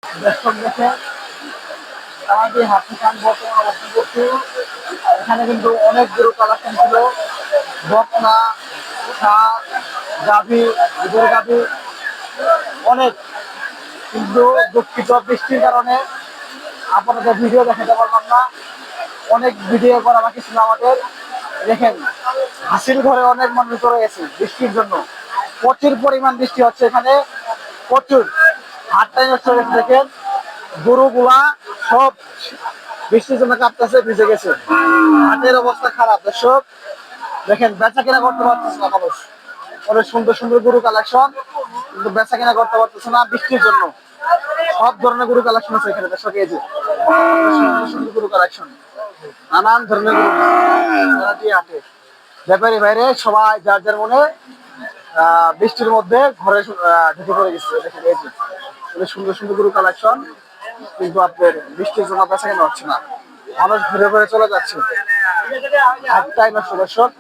দর্শক দেখেন আমাদের হাতি খান বর্তমান অবস্থান করছি। এখানে কিন্তু অনেক গরু কালেকশন ছিল, বকনা, ষাঁড়, গাভী, দুধের গাভী অনেক, কিন্তু দুঃখিত বৃষ্টির কারণে আপনাদের ভিডিও দেখাতে পারলাম না। অনেক ভিডিও করা বাকি ছিল আমাদের। দেখেন হাসিল ঘরে অনেক মানুষ রয়েছে বৃষ্টির জন্য, প্রচুর পরিমাণ বৃষ্টি হচ্ছে এখানে, প্রচুর। হাটটাই নষ্ট হয়েছে দেখেন, গরুগুলা সব বৃষ্টির জন্য কাঁপতেছে, ভিজে গেছে। হাটের অবস্থা খারাপ দর্শক দেখেন, বেচা কেনা করতে পারতেছে না মানুষ। অনেক সুন্দর সুন্দর গরু কালেকশন, কিন্তু বেচা কেনা করতে পারতেছে না বৃষ্টির জন্য। সব ধরনের গরু কালেকশন আছে এখানে দর্শক, এই যে সুন্দর সুন্দর গরু কালেকশন, নানান ধরনের গরু হাটে। ব্যাপারী বাইরে সবাই যার যার মনে বৃষ্টির মধ্যে ঘরে ঢুকে পড়ে গেছে। দেখেন এই যে সুন্দর সুন্দর গরু কালেকশন, কিন্তু আপনার বৃষ্টির জন্য বেচা কেনা হচ্ছে না, মানুষ ঘুরে ঘুরে চলে যাচ্ছে। হাটটাই নষ্ট দর্শক,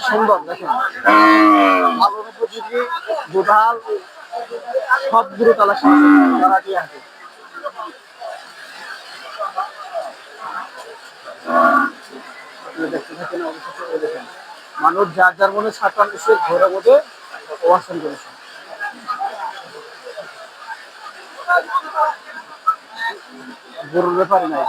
সুন্দর দেখেন আলোর উপযোগী দুধাল সব গরু কালেকশন হাটে। দেখতে থাকেন অবশ্যই, দেখেন মানুষ যার যার মনে ছাতা নিচ্ছে ঘরে বোধে অবস্থান করেছে। গরুর ব্যাপারে নাই।